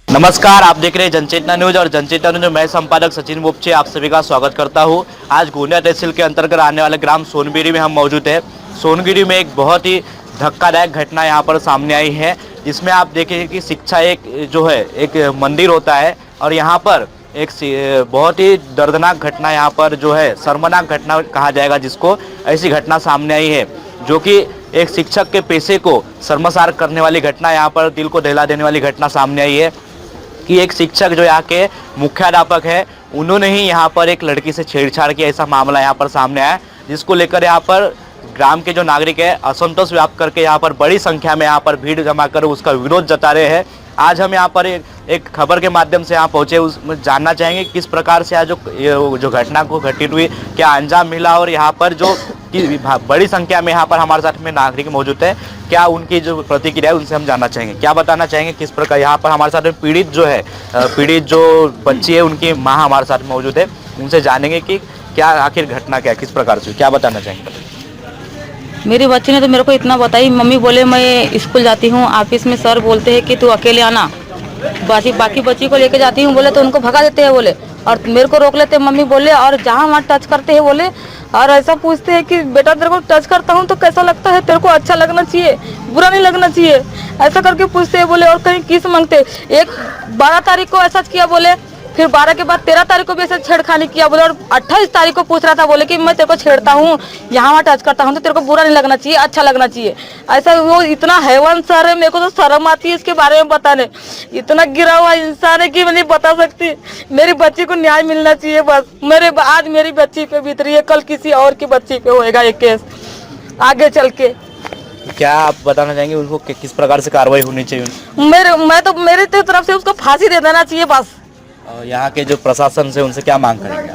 नमस्कार, आप देख रहे हैं जनचेतना न्यूज और जनचेतना न्यूज में मैं संपादक सचिन बोपचे आप सभी का स्वागत करता हूं। आज गोंदिया तहसील के अंतर्गत आने वाले ग्राम सोनगिरी में हम मौजूद हैं। सोनगिरी में एक बहुत ही धक्कादायक घटना यहां पर सामने आई है, जिसमें आप देखें कि शिक्षा एक जो है एक मंदिर होता है और यहां पर एक बहुत ही दर्दनाक घटना यहाँ पर जो है शर्मनाक घटना कहा जाएगा जिसको, ऐसी घटना सामने आई है जो कि एक शिक्षक के पेशे को शर्मसार करने वाली घटना, यहाँ पर दिल को दहला देने वाली घटना सामने आई है कि एक शिक्षक जो यहाँ के मुख्याध्यापक है, उन्होंने ही यहाँ पर एक लड़की से छेड़छाड़ किया। ऐसा मामला यहाँ पर सामने आया, जिसको लेकर यहाँ पर ग्राम के जो नागरिक है असंतोष व्यक्त करके यहाँ पर बड़ी संख्या में यहाँ पर भीड़ जमा कर उसका विरोध जता रहे हैं। आज हम यहाँ पर एक खबर के माध्यम से यहाँ पहुँचे, उसमें जानना चाहेंगे किस प्रकार से आज जो घटना को घटित हुई, क्या अंजाम मिला और यहाँ पर जो बड़ी संख्या में यहाँ पर हमारे साथ में नागरिक मौजूद है, क्या उनकी जो प्रतिक्रिया है उनसे हम जानना चाहेंगे। क्या बताना चाहेंगे किस प्रकार यहाँ पर हमारे साथ में पीड़ित जो बच्ची है उनकी माँ हमारे साथ मौजूद है, उनसे जानेंगे कि क्या आखिर घटना क्या किस प्रकार से, क्या बताना चाहेंगे। मेरी बच्ची ने तो मेरे को इतना बताई, मम्मी बोले मैं स्कूल जाती हूँ, ऑफिस में सर बोलते हैं कि तू अकेले आना, बाकी बच्ची को लेके जाती हूँ बोले तो उनको भगा देते हैं बोले, और मेरे को रोक लेते हैं मम्मी बोले, और जहाँ वहाँ टच करते हैं बोले, और ऐसा पूछते हैं कि बेटा तेरे को टच करता हूँ तो कैसा लगता है, तेरे को अच्छा लगना चाहिए, बुरा नहीं लगना चाहिए, ऐसा करके पूछते हैं बोले। और कहीं किस मांगते, एक 12 तारीख को ऐसा किया बोले, फिर 12 के बाद 13 तारीख को भी ऐसे छेड़खानी किया बोले, और 28 तारीख को पूछ रहा था बोले कि मैं तेरे को छेड़ता हूँ, यहाँ वहाँ टच करता हूँ तो तेरे को बुरा नहीं लगना चाहिए, अच्छा लगना चाहिए। ऐसा वो इतना हैवान सर है, मेरे को तो शर्म आती है इसके बारे में बताने। इतना गिरा हुआ इंसान है कि मैं नहीं बता सकती। मेरी बच्ची को न्याय मिलना चाहिए बस। आज मेरी बच्ची पे बीत रही है, कल किसी और की बच्ची पे होएगा ये केस आगे चल के। क्या आप बताना चाहेंगे उनको किस प्रकार से कार्रवाई होनी चाहिए? मेरे तरफ से उसको फांसी दे देना चाहिए बस। यहाँ के जो प्रशासन से उनसे क्या मांग करेंगे?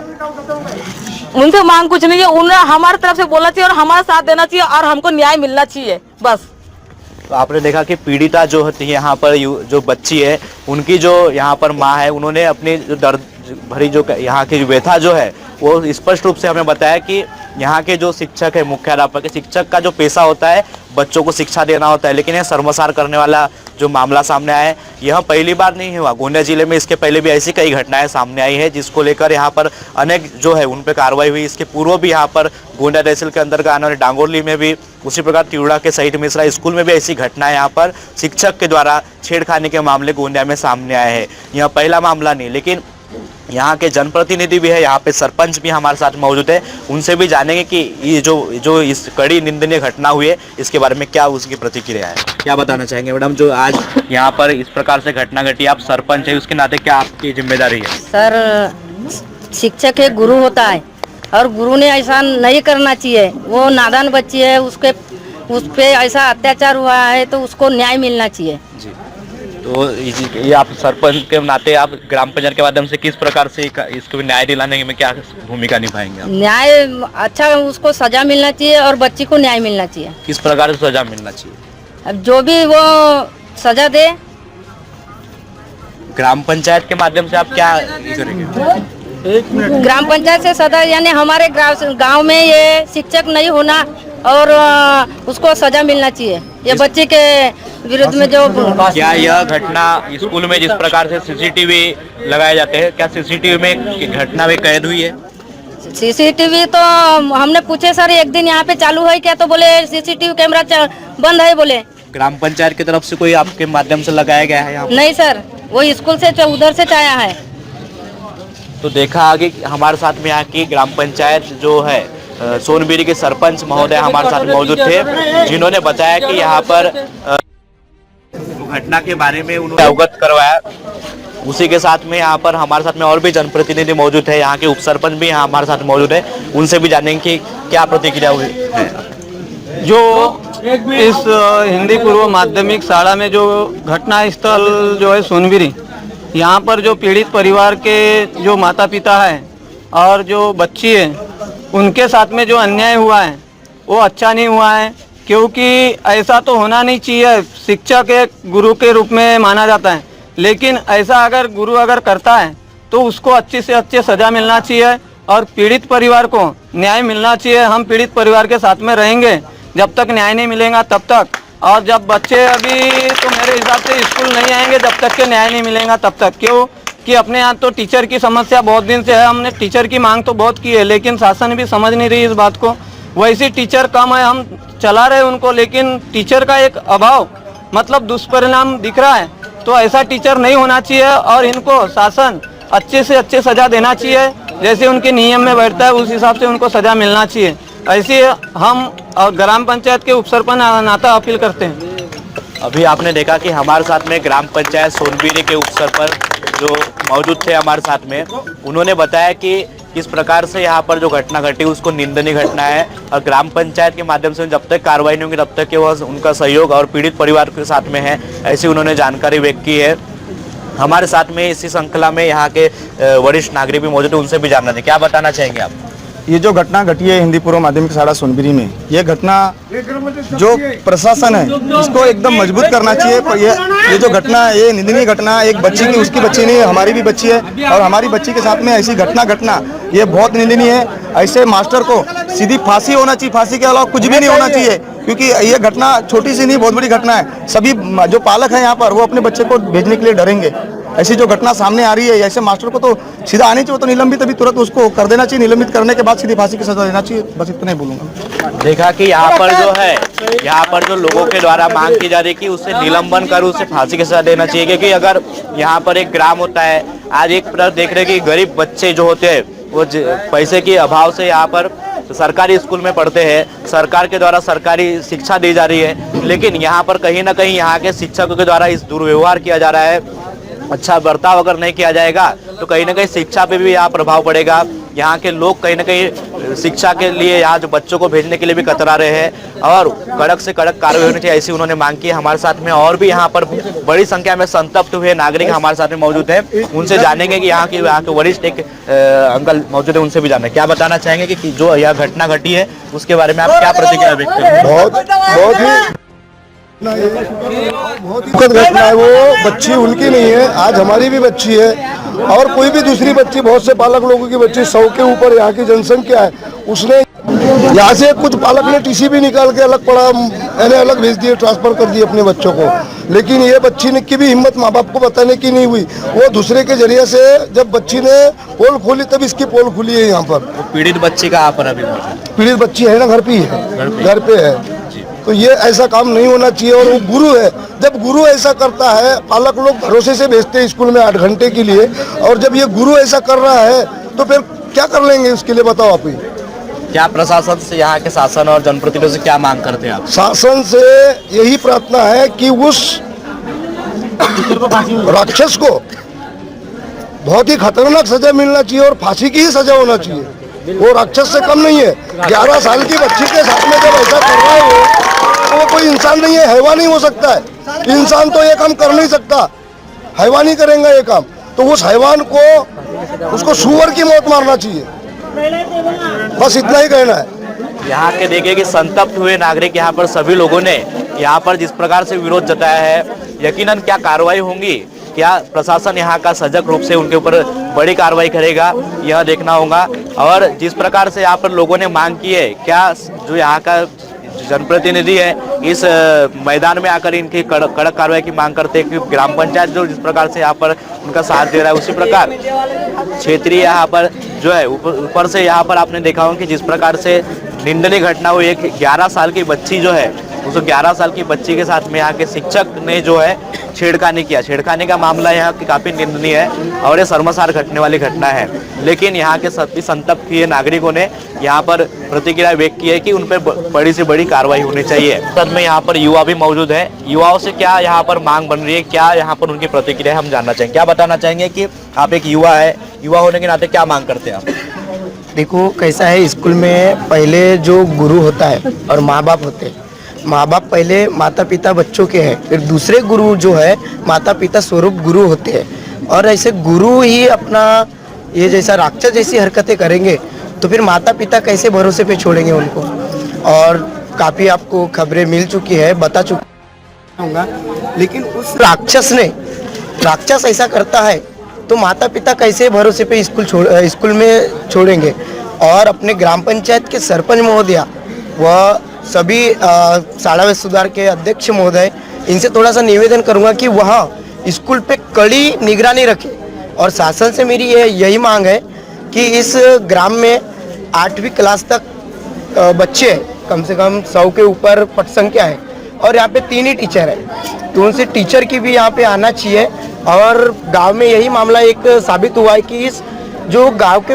उनसे मांग कुछ नहीं है, उन्हें हमारे तरफ से बोलना चाहिए और हमारा साथ देना चाहिए और हमको न्याय मिलना चाहिए बस। तो आपने देखा कि पीड़िता जो होती है यहाँ पर जो बच्ची है, उनकी जो यहाँ पर माँ है, उन्होंने अपनी जो दर्द भरी जो यहाँ की व्यथा जो है वो स्पष्ट रूप से हमें बताया कि यहाँ के जो शिक्षक है, मुख्याध्यापक है, शिक्षक का जो पेशा होता है बच्चों को शिक्षा देना होता है, लेकिन यह शर्मसार करने वाला जो मामला सामने आया है, यह पहली बार नहीं हुआ। गोंदिया जिले में इसके पहले भी ऐसी कई घटनाएं सामने आई है, जिसको लेकर यहाँ पर अनेक जो है उन पर कार्रवाई हुई। इसके पूर्व भी यहाँ पर गोंदिया तहसील के अंतर्गत आने वाले डांगोरली में भी, उसी प्रकार तिरुड़ा के शहीद मिश्रा स्कूल में भी ऐसी घटनाएं यहाँ पर शिक्षक के द्वारा छेड़खानी के मामले गोंदिया में सामने आए हैं। यह पहला मामला नहीं, लेकिन यहाँ के जनप्रतिनिधि भी है, यहाँ पे सरपंच भी हमारे साथ मौजूद है, उनसे भी जानेंगे कि ये जो इस कड़ी निंदनीय घटना हुई है इसके बारे में क्या उसकी प्रतिक्रिया है। क्या बताना चाहेंगे मैडम, जो आज यहाँ पर इस प्रकार से घटना घटी, आप सरपंच है, उसके नाते क्या आपकी जिम्मेदारी है? सर, शिक्षक एक गुरु होता है और गुरु ने ऐसा नहीं करना चाहिए। वो नादान बच्ची है, उस पे ऐसा अत्याचार हुआ है तो उसको न्याय मिलना चाहिए जी। तो ये आप सरपंच के नाते आप ग्राम पंचायत के माध्यम से किस प्रकार से इसको न्याय दिलाने में क्या भूमिका निभाएंगे आप? न्याय अच्छा, उसको सजा मिलना चाहिए और बच्ची को न्याय मिलना चाहिए। किस प्रकार से सजा मिलना चाहिए? अब जो भी वो सजा दे, ग्राम पंचायत के माध्यम से आप क्या करेंगे? ग्राम पंचायत से सजा, यानी हमारे गांव में ये शिक्षक नहीं होना और उसको सजा मिलना चाहिए। ये बच्ची के विरुद्ध में जो, क्या यह घटना स्कूल में जिस प्रकार से सीसीटीवी लगाए जाते हैं, क्या सीसीटीवी में घटना में कैद हुई है? सीसीटीवी तो हमने पूछे सर, एक दिन यहाँ पे चालू है क्या, तो बोले सीसीटीवी कैमरा बंद है बोले। ग्राम पंचायत की तरफ से कोई आपके माध्यम से लगाया गया है यहाँ? नहीं सर, वो स्कूल से उधर से आया है। तो देखा आगे हमारे साथ में यहाँ की ग्राम पंचायत जो है सोनगिरी के सरपंच महोदय हमारे साथ मौजूद थे, जिन्होंने बताया कि यहाँ पर घटना के बारे में उन्होंने अवगत करवाया। उसी के साथ में यहाँ पर हमारे साथ में और भी जनप्रतिनिधि मौजूद है, यहाँ के उप सरपंच भी यहाँ हमारे साथ मौजूद है, उनसे भी जानेंगे कि क्या प्रतिक्रिया हुई है। जो इस हिंदी पूर्व माध्यमिक शाला में जो घटना स्थल जो है सोनगिरी, यहाँ पर जो पीड़ित परिवार के जो माता पिता है और जो बच्ची है, उनके साथ में जो अन्याय हुआ है वो अच्छा नहीं हुआ है, क्योंकि ऐसा तो होना नहीं चाहिए। शिक्षक एक गुरु के रूप में माना जाता है, लेकिन ऐसा अगर गुरु अगर करता है तो उसको अच्छी से अच्छी सज़ा मिलना चाहिए और पीड़ित परिवार को न्याय मिलना चाहिए। हम पीड़ित परिवार के साथ में रहेंगे, जब तक न्याय नहीं मिलेगा तब तक और जब बच्चे अभी तो मेरे हिसाब से स्कूल नहीं आएंगे जब तक के न्याय नहीं मिलेगा तब तक। क्यों कि अपने यहाँ तो टीचर की समस्या बहुत दिन से है, हमने टीचर की मांग तो बहुत की है लेकिन शासन भी समझ नहीं रही इस बात को। वैसे टीचर कम है, हम चला रहे उनको, लेकिन टीचर का एक अभाव मतलब दुष्परिणाम दिख रहा है। तो ऐसा टीचर नहीं होना चाहिए और इनको शासन अच्छे से अच्छे सज़ा देना चाहिए, जैसे उनके नियम में बैठता है उस हिसाब से उनको सज़ा मिलना चाहिए। ऐसे हम और ग्राम पंचायत के उपसरपंच नाता अपील करते हैं। अभी आपने देखा कि हमारे साथ में ग्राम पंचायत सोनबीरी के उपसरपंच जो मौजूद थे हमारे साथ में, उन्होंने बताया कि किस प्रकार से यहाँ पर जो घटना घटी उसको निंदनीय घटना है और ग्राम पंचायत के माध्यम से जब तक कार्रवाई नहीं होगी तब तक कि वह उनका सहयोग और पीड़ित परिवार के साथ में है, ऐसी उन्होंने जानकारी व्यक्त की है। हमारे साथ में इसी श्रृंखला में यहाँ के वरिष्ठ नागरिक भी मौजूद है, उनसे भी जानना है। क्या बताना चाहेंगे आप? ये जो घटना घटी है हिंदी पूर्व माध्यमिक शाला सोनबीरी में, ये घटना जो प्रशासन है इसको एकदम मजबूत करना चाहिए। पर ये जो घटना है ये निंदनीय घटना है। एक बच्ची की, उसकी बच्ची नहीं है, हमारी भी बच्ची है और हमारी बच्ची के साथ में ऐसी घटना ये बहुत निंदनीय है। ऐसे मास्टर को सीधी फांसी होना चाहिए, फांसी के अलावा कुछ भी नहीं होना चाहिए, क्योंकि ये घटना छोटी सी नहीं बहुत बड़ी घटना है। सभी जो पालक हैं यहाँ पर वो अपने बच्चे को भेजने के लिए डरेंगे। ऐसी जो घटना सामने आ रही है ऐसे मास्टर को तो सीधा आनी चाहिए, तो निलंबित अभी तुरंत उसको कर देना चाहिए। निलंबित करने के बाद सीधी फांसी की सजा देना चाहिए। बस इतना ही बोलूँगा। देखा कि यहाँ पर जो है, यहाँ पर जो लोगों के द्वारा मांग की जा रही है कि उसे निलंबन कर उसे फांसी की सजा देना चाहिए, क्योंकि अगर यहाँ पर एक ग्राम होता है, आज एक तरफ देख रहे कि गरीब बच्चे जो होते हैं वो पैसे के अभाव से यहाँ पर सरकारी स्कूल में पढ़ते हैं, सरकार के द्वारा सरकारी शिक्षा दी जा रही है, लेकिन यहाँ पर कहीं ना कहीं यहाँ के शिक्षकों के द्वारा इस दुर्व्यवहार किया जा रहा है। अच्छा बर्ताव अगर नहीं किया जाएगा तो कहीं ना कहीं शिक्षा पे भी यहाँ प्रभाव पड़ेगा। यहाँ के लोग कहीं ना कहीं शिक्षा के लिए यहाँ जो बच्चों को भेजने के लिए भी कतरा रहे हैं और कड़क से कड़क कार्रवाई होनी चाहिए, ऐसी उन्होंने मांग की है। हमारे साथ में और भी यहाँ पर बड़ी संख्या में संतप्त हुए नागरिक हमारे साथ में मौजूद हैं, उनसे जानेंगे कि यहाँ के वरिष्ठ एक अंकल मौजूद है, उनसे भी जाना। क्या बताना चाहेंगे कि जो यह घटना घटी है उसके बारे में आप क्या प्रतिक्रिया व्यक्त करेंगे? बहुत दुखद घटना है। वो बच्ची उनकी नहीं है, आज हमारी भी बच्ची है और कोई भी दूसरी बच्ची, बहुत से पालक लोगों की बच्ची, 100 के ऊपर यहाँ की जनसंख्या है। उसने यहाँ से कुछ पालक ने टीसी भी निकाल के अलग पड़ा, यानी अलग भेज दिए, ट्रांसफर कर दिए अपने बच्चों को, लेकिन ये बच्ची ने की भी हिम्मत माँ बाप को बताने की नहीं हुई। वो दूसरे के जरिए से जब बच्ची ने पोल खोली तब इसकी पोल खुली है यहाँ पर। पीड़ित बच्ची का आप पर अभी पीड़ित बच्ची है ना, घर पे ही है, घर पे है। तो ये ऐसा काम नहीं होना चाहिए। और वो गुरु है, जब गुरु ऐसा करता है, पालक लोग भरोसे से भेजते हैं स्कूल में 8 घंटे के लिए, और जब ये गुरु ऐसा कर रहा है तो फिर क्या कर लेंगे उसके लिए, बताओ आप ही। क्या प्रशासन से, यहाँ के शासन और जनप्रतिनिधियों से क्या मांग करते हैं आप? शासन से यही प्रार्थना है कि उस राक्षस को बहुत ही खतरनाक सजा मिलना चाहिए और फांसी की ही सजा होना चाहिए। वो राक्षस से कम नहीं है। 11 साल की बच्ची के साथ में जब ऐसा कर रहा है तो वो कोई इंसान नहीं है, हैवान ही हो सकता है। इंसान तो ये काम कर नहीं सकता, हैवान ही करेंगे ये काम। तो उस हैवान को, उसको सुअर की मौत मारना चाहिए। बस इतना ही कहना है। यहाँ के देखिए कि संतप्त हुए नागरिक यहाँ पर सभी लोगों ने यहाँ पर जिस प्रकार से विरोध जताया है, यकीनन क्या कार्रवाई होंगी, क्या प्रशासन यहाँ का सजग रूप से उनके ऊपर बड़ी कार्रवाई करेगा, यह देखना होगा। और जिस प्रकार से यहाँ पर लोगों ने मांग की है, क्या जो यहाँ का जनप्रतिनिधि है इस मैदान में आकर इनकी कड़क कार्रवाई की मांग करते हैं कि ग्राम पंचायत जो जिस प्रकार से यहाँ पर उनका साथ दे रहा है, उसी प्रकार क्षेत्रीय यहाँ पर जो है ऊपर से यहाँ पर आपने देखा होगा कि जिस प्रकार से निंदनीय घटना हुई, एक 11 साल की बच्ची जो है, उस 11 साल की बच्ची के साथ में यहाँ के शिक्षक ने जो है छेड़खानी किया। छेड़खानी का मामला यहाँ की काफ़ी निंदनीय है और ये शर्मसार घटने वाली घटना है, लेकिन यहाँ के सभी संतप्त किए नागरिकों ने यहाँ पर प्रतिक्रिया व्यक्त की है कि उन पर बड़ी से बड़ी कार्रवाई होनी चाहिए। साथ में यहाँ पर युवा भी मौजूद है, युवाओं से क्या यहाँ पर मांग बन रही है, क्या यहाँ पर उनकी प्रतिक्रिया हम जानना चाहेंगे। क्या बताना चाहेंगे कि आप एक युवा है, युवा होने के नाते क्या मांग करते हैं आप? देखो कैसा है, स्कूल में पहले जो गुरु होता है और माँ बाप होते हैं, माँ बाप पहले माता पिता बच्चों के हैं, फिर दूसरे गुरु जो है माता पिता स्वरूप गुरु होते हैं। और ऐसे गुरु ही अपना ये जैसा राक्षस जैसी हरकतें करेंगे तो फिर माता पिता कैसे भरोसे पे छोड़ेंगे उनको। और काफ़ी आपको खबरें मिल चुकी है, बता चुका होगा, लेकिन उस राक्षस ऐसा करता है तो माता पिता कैसे भरोसे पे स्कूल में छोड़ेंगे। और अपने ग्राम पंचायत के सरपंच महोदया वह सभी शाला व सुधार के अध्यक्ष महोदय, इनसे थोड़ा सा निवेदन करूंगा कि वहाँ स्कूल पे कड़ी निगरानी रखें। और शासन से मेरी यही मांग है कि इस ग्राम में 8वीं क्लास तक बच्चे हैं, कम से कम 100 के ऊपर पट संख्या है, और यहाँ पे 3 ही टीचर है, तो उनसे टीचर की भी यहाँ पे आना चाहिए। और गांव में यही मामला एक साबित हुआ है कि इस जो गांव के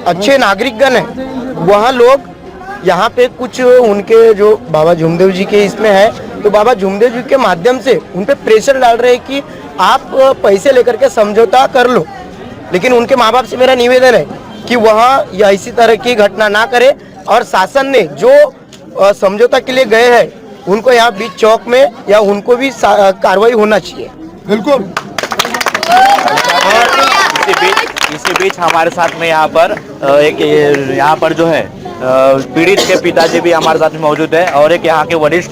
अच्छे नागरिकगण हैं, वहाँ लोग यहाँ पे कुछ उनके जो बाबा झुमदेव जी के इसमें है, तो बाबा झुमदेव जी के माध्यम से उन पे प्रेशर डाल रहे हैं कि आप पैसे लेकर के समझौता कर लो। लेकिन उनके माँ बाप से मेरा निवेदन है कि वहाँ यह इसी तरह की घटना ना करे, और शासन ने जो समझौता के लिए गए हैं उनको यहाँ बीच चौक में या उनको भी कार्रवाई होना चाहिए। बिल्कुल। इसी बीच हमारे साथ में यहाँ पर यहाँ पर जो है पीड़ित के पिताजी भी हमारे साथ में मौजूद है, और एक यहाँ के वरिष्ठ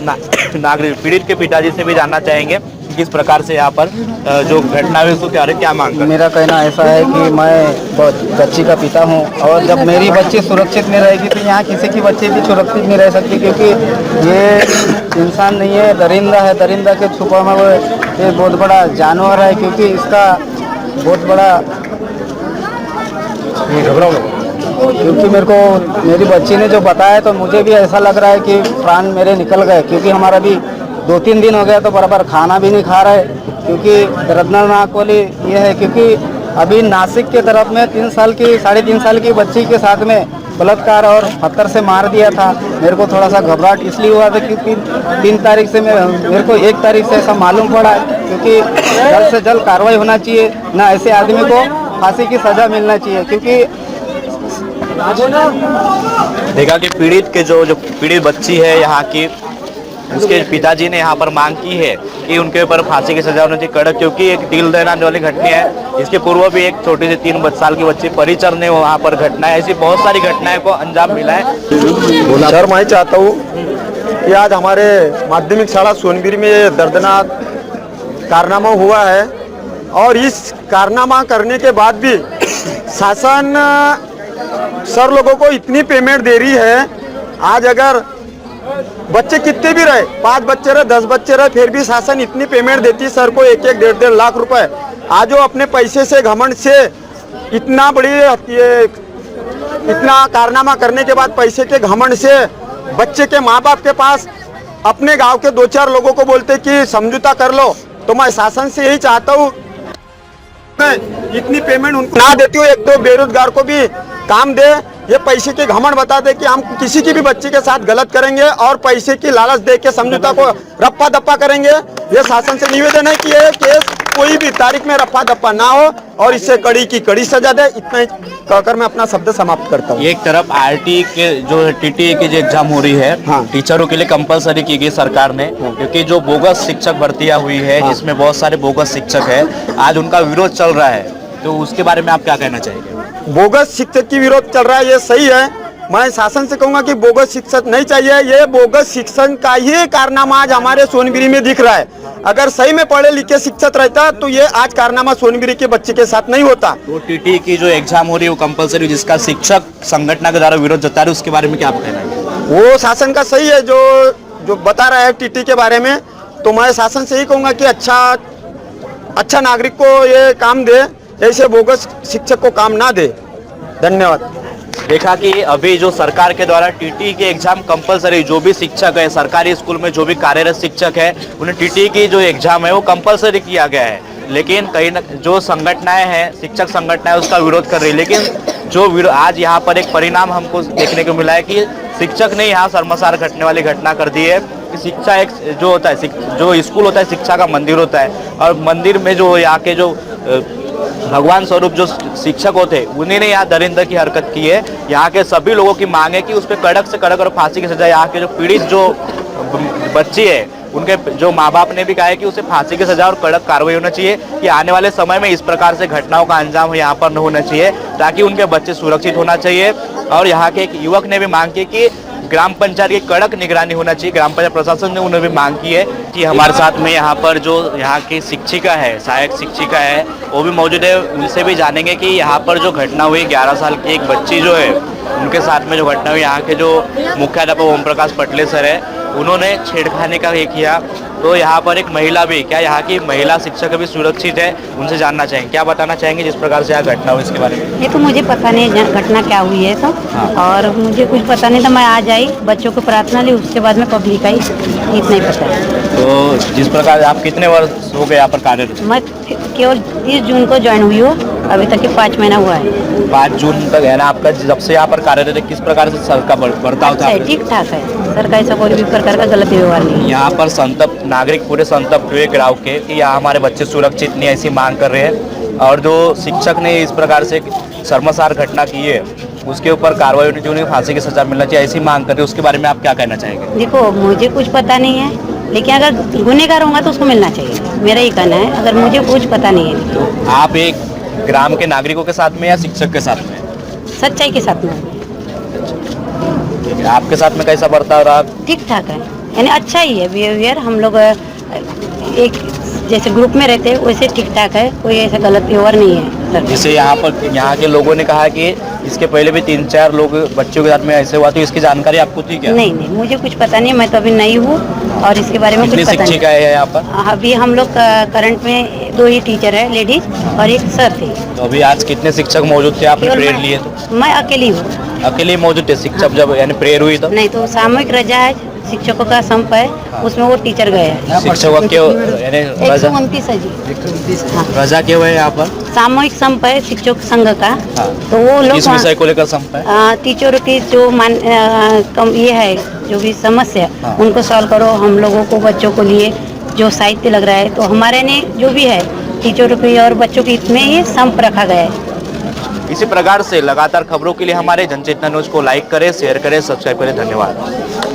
नागरिक पीड़ित के पिताजी से भी जानना चाहेंगे किस प्रकार से यहाँ पर जो घटना हुई उसको क्या मांग कर। मेरा कहना ऐसा है कि मैं बच्ची का पिता हूँ, और जब मेरी बच्ची सुरक्षित नहीं रहेगी तो यहाँ किसी की बच्ची भी सुरक्षित नहीं रह सकती, क्योंकि ये इंसान नहीं है, दरिंदा है। दरिंदा के छुपा में वो ये बहुत बड़ा जानवर है, क्योंकि इसका बहुत बड़ा क्योंकि मेरी बच्ची ने जो बताया तो मुझे भी ऐसा लग रहा है कि प्राण मेरे निकल गए, क्योंकि हमारा भी 2-3 दिन हो गया तो बराबर खाना भी नहीं खा रहे। क्योंकि दर्दनाक वाली ये है, क्योंकि अभी नासिक के तरफ में 3.5 साल की बच्ची के साथ में बलात्कार और पत्थर से मार दिया था। मेरे को थोड़ा सा घबराहट इसलिए हुआ था कि 3 तारीख से मेरे को 1 तारीख से ऐसा मालूम पड़ा, क्योंकि जल्द से जल्द कार्रवाई होना चाहिए, ना ऐसे आदमी को फांसी की सज़ा मिलना चाहिए। क्योंकि देखा कि पीड़ित के जो पीड़ित बच्ची है यहाँ की, उसके पिताजी ने यहाँ पर मांग की है कि उनके ऊपर फांसी की सजा होनी चाहिए कड़क, क्योंकि एक दिल दहलाने वाली घटना है। इसके पूर्व भी एक छोटी सी 3 साल की बच्ची परिचर ने वहाँ पर घटना है, ऐसी बहुत सारी घटनाएं को अंजाम मिला है। सर, मैं चाहता हूँ कि आज हमारे माध्यमिक शाला सोनगिरी में ये दर्दनाक कारनामा हुआ है, और इस कारनामा करने के बाद भी शासन सर लोगों को इतनी पेमेंट दे रही है। आज अगर बच्चे कितने भी रहे, 5 बच्चे रहे, 10 बच्चे रहे, फिर भी शासन इतनी पेमेंट देती है सर को, 1-1, 1.5 लाख रुपए। आज वो अपने पैसे से, घमंड से इतना इतना कारनामा करने के बाद पैसे के घमंड से बच्चे के माँ बाप के पास अपने गांव के 2-4 लोगों को बोलते कि समझौता कर लो। तो मैं शासन से यही चाहता हूँ, इतनी पेमेंट उनको ना देती हो, 1-2 बेरोजगार को भी काम दे। ये पैसे के घमंड बता दे कि हम किसी की भी बच्ची के साथ गलत करेंगे और पैसे की लालच दे के समझौता को रप्पा दप्पा करेंगे। ये शासन से निवेदन है कि ये केस कोई भी तारीख में रप्पा दप्पा ना हो और इससे कड़ी की कड़ी सजा दे। इतना ही कहकर मैं अपना शब्द समाप्त करता हूँ। एक तरफ आरटी के जो टीटीए की जो एग्जाम हो रही है, हाँ। टीचरों के लिए कंपलसरी की गई सरकार ने, क्योंकि जो बोगस शिक्षक भर्तियां हुई है, हाँ। जिसमें बहुत सारे बोगस शिक्षक है, आज उनका विरोध चल रहा है, तो उसके बारे में आप क्या कहना चाहेंगे? बोगस शिक्षक की विरोध चल रहा है, ये सही है। मैं शासन से कहूंगा कि बोगस शिक्षक नहीं चाहिए। ये बोगस शिक्षक का ही कारनामा आज हमारे सोनगिरी में दिख रहा है। अगर सही में पढ़े लिखे शिक्षक रहता तो ये आज कारनामा सोनगिरी के बच्चे के साथ नहीं होता। तो टीटी की जो एग्जाम हो रही है वो कंपलसरी, जिसका शिक्षक संगठन के द्वारा विरोध जता रहे, उसके बारे में क्या आप कहना है? वो शासन का सही है जो बता रहा है टीटी के बारे में। तो मैं शासन से ही कहूँगा कि अच्छा नागरिक को ये काम दे, ऐसे बोगस शिक्षक को काम ना दे। धन्यवाद। देखा कि अभी जो सरकार के द्वारा टीटी के एग्जाम कंपलसरी, जो भी शिक्षक है सरकारी स्कूल में जो भी कार्यरत शिक्षक है उन्हें टीटी की जो एग्जाम है वो कंपलसरी किया गया है। लेकिन कहीं न जो संगठनाएं हैं, शिक्षक संगठनाएं उसका विरोध कर रही है। लेकिन जो आज यहाँ पर एक परिणाम हमको देखने को मिला है कि शिक्षक ने यहाँ शर्मसार घटने वाली घटना कर दी है कि शिक्षा एक जो होता है, जो स्कूल होता है शिक्षा का मंदिर होता है, और मंदिर में जो यहाँ के जो भगवान स्वरूप जो शिक्षक होते हैं उन्हीं ने यहाँ दरिंदर की हरकत की है। यहाँ के सभी लोगों की मांग है कि उस पर कड़क से कड़क और फांसी की सजा। यहाँ के जो पीड़ित जो बच्ची है उनके जो माँ बाप ने भी कहा है कि उसे फांसी की सजा और कड़क कार्रवाई होना चाहिए कि आने वाले समय में इस प्रकार से घटनाओं का अंजाम यहाँ पर न होना चाहिए, ताकि उनके बच्चे सुरक्षित होना चाहिए। और यहाँ के एक युवक ने भी मांग की कि ग्राम पंचायत की कड़क निगरानी होना चाहिए। ग्राम पंचायत प्रशासन ने उन्हें भी मांग की है कि हमारे साथ में यहाँ पर जो यहाँ की शिक्षिका है, सहायक शिक्षिका है, वो भी मौजूद है। उनसे भी जानेंगे कि यहाँ पर जो घटना हुई 11 साल की एक बच्ची जो है उनके साथ में जो घटना हुई, यहाँ के जो मुख्याध्यापक ओम प्रकाश पटले सर है उन्होंने छेड़खानी का ये किया। तो यहाँ पर एक महिला भी, क्या यहाँ की महिला शिक्षक भी सुरक्षित है, उनसे जानना चाहेंगे। क्या बताना चाहेंगे जिस प्रकार से यहाँ घटना हुई इसके बारे में? ये तो मुझे पता नहीं घटना क्या हुई है तो और मुझे कुछ पता नहीं था। मैं आज आई, बच्चों को प्रार्थना ली, उसके बाद में पब्लिक आई, इतना ही पता है। तो जिस प्रकार आप कितने वर्ष हो गए यहाँ पर कार्यरत? मैं केवल 30 जून को ज्वाइन हुई हूँ, अभी तक के 5 महीना हुआ है। 5 जून तक है ना आपका। जब से यहाँ पर कार्यरत है, किस प्रकार से सर का बर्ताव था? ठीक ठाक है सर का, ऐसा कोई भी प्रकार का गलत व्यवहार नहीं है। यहाँ पर संतप्त नागरिक पूरे संतप्त हुए गाँव के कि यहाँ हमारे बच्चे सुरक्षित नहीं, ऐसी मांग कर रहे हैं। और जो शिक्षक ने इस प्रकार से शर्मसार घटना की है उसके ऊपर कार्रवाई होनी चाहिए, उन्हें फांसी की सजा मिलना चाहिए, ऐसी मांग कर रहे हैं। उसके बारे में आप क्या कहना चाहेंगे? देखो मुझे कुछ पता नहीं है, लेकिन अगर गुनहगार होगा तो उसको मिलना चाहिए, मेरा ये कहना है। अगर मुझे कुछ पता नहीं है तो आप एक ग्राम के नागरिकों के साथ में या शिक्षक के साथ में? सच्चाई के साथ में आपके साथ में कैसा बर्ताव रहा? ठीक ठाक है, यानी अच्छा ही है बिहेवियर। हम लोग एक जैसे ग्रुप में रहते हैं वैसे ठीक ठाक है, कोई ऐसा गलत व्यवहार नहीं है सर। जैसे यहाँ के लोगों ने कहा कि इसके पहले भी 3-4 लोग बच्चों के साथ में ऐसे हुआ, तो इसकी जानकारी आपको थी क्या? नहीं, मुझे कुछ पता नहीं, मैं तो अभी नई हूँ और इसके बारे में कुछ कितनी पता नहीं। शिक्षिका है यहाँ पर? अभी हम लोग करंट में 2 ही टीचर है लेडीज और एक सर थे। तो अभी आज कितने शिक्षक मौजूद थे आपने केवल प्रेयर लिए? तो मैं अकेली हूँ। अकेले मौजूद थे शिक्षक जब यानी प्रेयर हुई? तो नहीं तो सामूहिक रजा है, शिक्षकों का संप है, उसमें वो टीचर गए हैं। शिक्षकों के यानी 129 है जी। हाँ, रजा क्यों है यहाँ पर? सामूहिक संप है शिक्षक संघ का। हाँ। तो वो लोग किस विषय को लेकर संप है? टीचरों की जो ये है जो भी समस्या हाँ। उनको सॉल्व करो। हम लोगों को बच्चों को लिए जो साहित्य लग रहा है तो हमारे ने जो भी है टीचरों की और बच्चों की इसमें ये संप रखा गया है। इसी प्रकार से लगातार खबरों के लिए हमारे जनचेतना न्यूज को लाइक करें, शेयर करें, सब्सक्राइब करें। धन्यवाद।